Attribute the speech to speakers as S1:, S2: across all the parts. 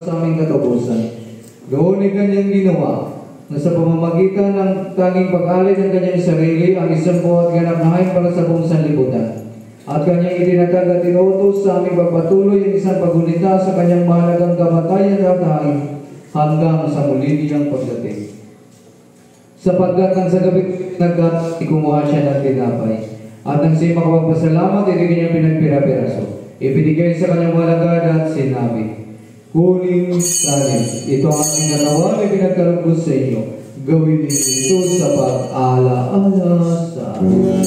S1: sa aming katapusan. Doon ay kanyang ginawa na sa pamamagitan ng tanging pag-alay ng kanyang sarili ang isang buhat ganap na hain para sa buong sanlibutan. At kanyang itinatag at inuutos sa aming pagpatuloy ang isang pagunita sa kanyang mahalagang kamatayan at hain hanggang sa muli niyang pagdating. Sapagkat nang sa gabi nagkat, ikumuha siya ng tinapay. At nang siya makapagpasalamat, ito kanyang pinagpira-piraso. Ibinigay sa kanyang malagad at sinabi, "Kunin kanin, ito ang aking katawan ay pinagkalugos sa inyo. Gawin niyo ito sa pag-alaala sa akin."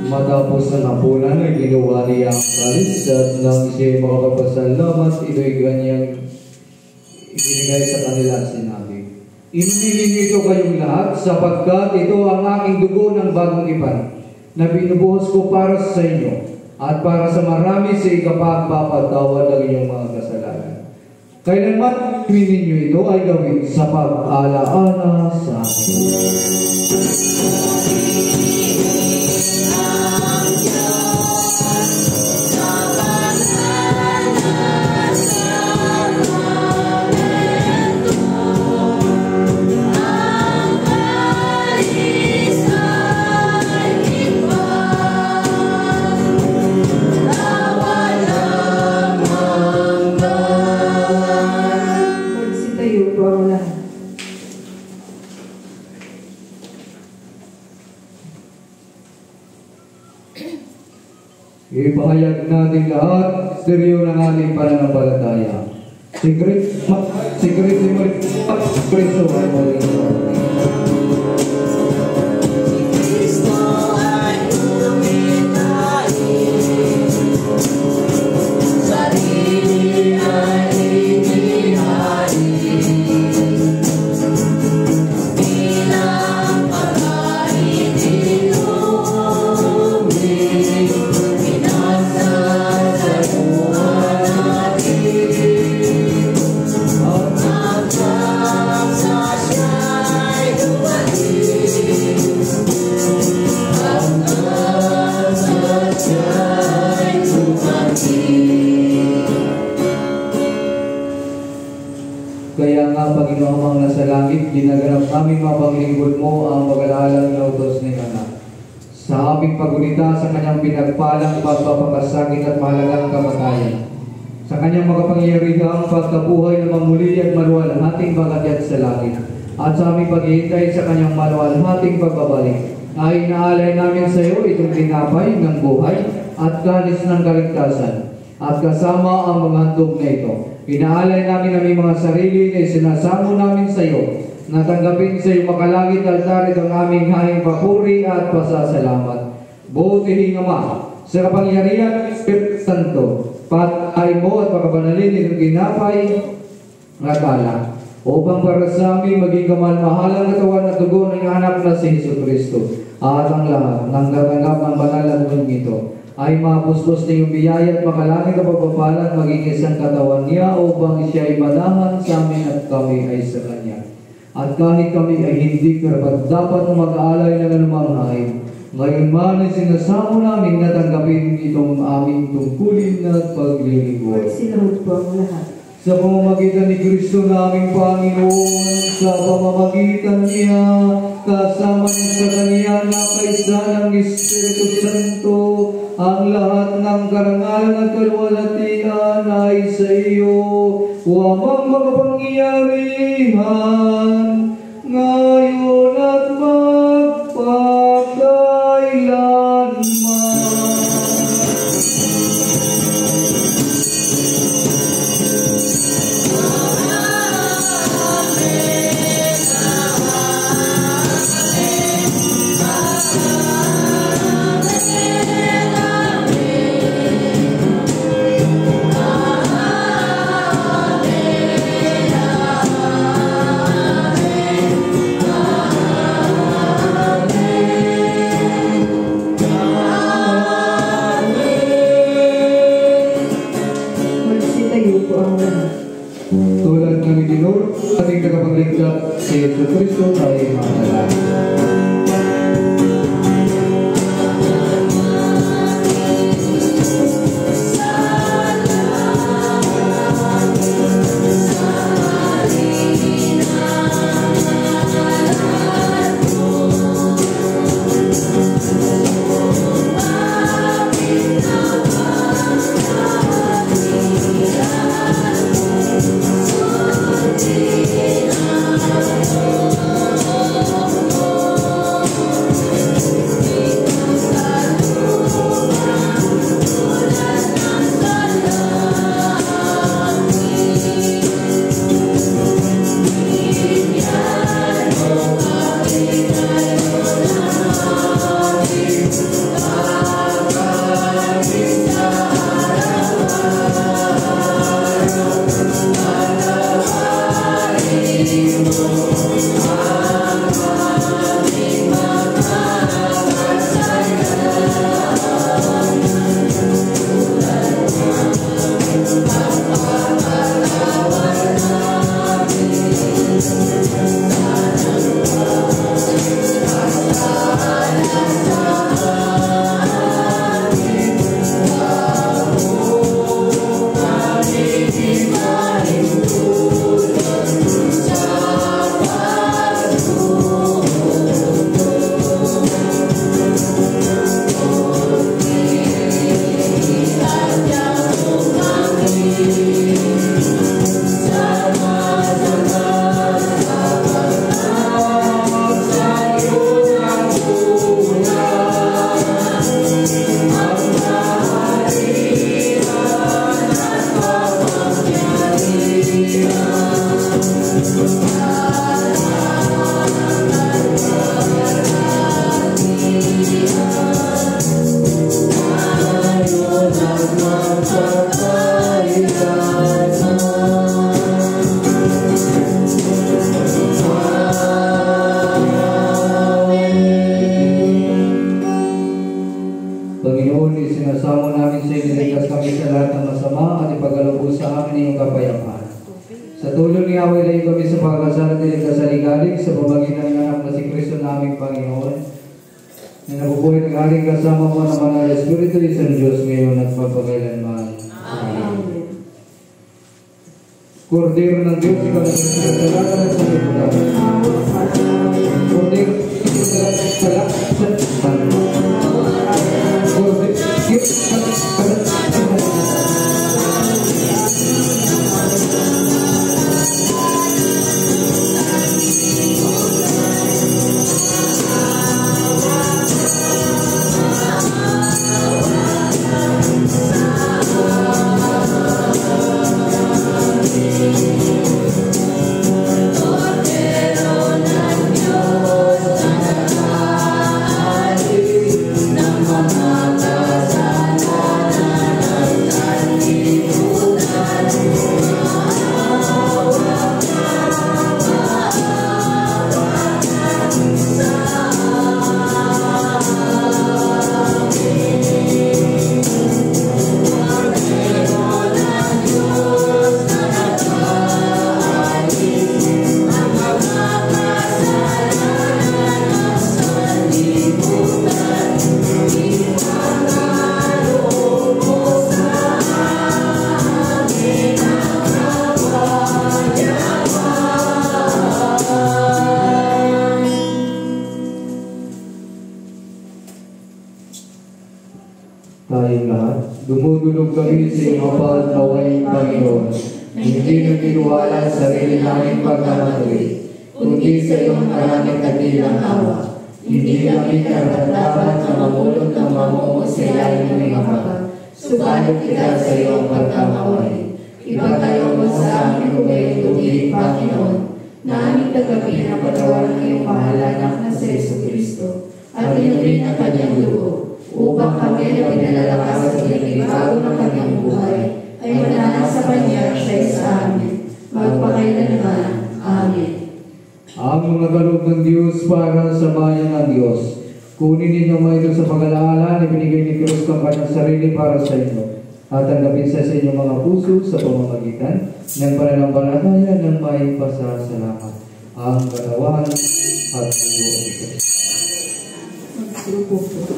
S1: Matapos ang hapunan ay ginawa niya ang kalis at nang siya makapagpasalamat, ito'y kanyang ibinigay sa kanila at sinabi, "Inumin ito kayong lahat sapagkat ito ang aking dugo ng bagong ipan na binubuhos ko para sa inyo at para sa marami sa ikapagpapatawad ng inyong mga kasalanan. Kailanman inumin ninyo ito ay gawin sa pag-alaala sa akin." Ipahayag natin lahat seryo ng ating pananampalataya. Sikreto ay Kaya nga, Panginoon nasa langit, ginaganap namin mapanglingkod mo ang mag-alalang lautos ni Anak. Sa aming pagunita sa kanyang pinagpalang pagpapakasakit at mahalagang kamatayan, sa kanyang makapangyarihang pagkabuhay na mamuli at maluwalhating pagakyat sa langit, at sa aming paghihintay sa kanyang maluwalhating pagbabalik, ay inaalay namin sa iyo itong tinapay ng buhay at kanis ng kaligtasan, at kasama ang mga handog na ito. Inaalay namin ang aming mga sarili na isinasamo namin sa iyo, na tanggapin sa iyong makalangit altar itong aming haing papuri at pasasalamat. Buti Ama, sa kapangyarihan ng Espiritu Santo, patay mo at pakabanalin itong ginapay at alak, upang para sa amin maging kamalmahalang katawan at dugo ng anak na si Jesucristo, at ang lahat ng tatanggap ng banal na dugo nito ay mapustos na yung biyaya at makalangit na pagpapalan maging isang katawan niya upang siya ay manahan sa amin at kami ay sa Kanya. At kahit kami ay hindi karapat-dapat mag-aalay ng anumang hain, ngayon man ay sinasamo namin na tanggapin itong aming tungkulin at paglilingkod.
S2: Sinahod po ang lahat.
S1: Sa pamamagitan ni Kristo na aming Panginoon, sa pamamagitan niya, kasama niya sa Kanya na kaisa ng Espiritu Santo, ang lahat ng karangalan at kaluwalhatian ay sa iyo, huwag makapangyarihan, ngayon at magpakailanman. Ama at ipagkaloob sa amin iyong kapayapaan. Sa tulong ni Yahweh layo kami sa pagkasal at iligtasaligalig sa pamagitan ng anak na si Kristo naming Panginoon, na nabubuhay ng aling kasama mo ng Banal na Espiritu isang Diyos ngayon at magpakailanman. Amen. Kordero ng Diyos, ikaw na nagsasalatan at sa liputan. Kordero, ikaw na nagsasalatan at sa tayong lahat, dumudulog kami sa iyong kapal na walang Panginoon, hindi nagtitiwala sa sarili namin pagkamatuli, kundi sa iyong maraming katilang awa. Hindi kami karapatan na mamulot ng mamungo sa ilalim ng kapal, subalit kita sa iyong pagkamaway. Ipatayo mo sa amin kung iyong tubig, Panginoon, na aming tagapin ang patawaran ng iyong mahalanak na sa Jesucristo, at inumin ang kanyang dugo, upang kami na pinalalakas sa pinagbago ng kanyang buhay, ay manalang sa kanya siya sa amin, magpakailanman. Amen. Ang mga kaloob ng Diyos para sa bayan ng Diyos, kunin ninyo mga ito sa pag-alaala na binigay ni Kristo ang kanyang sarili para sa inyo, at tanggapin sa inyong mga puso sa pamamagitan ng pananampalataya ng may pasasalamat. Ang katawan at dugo.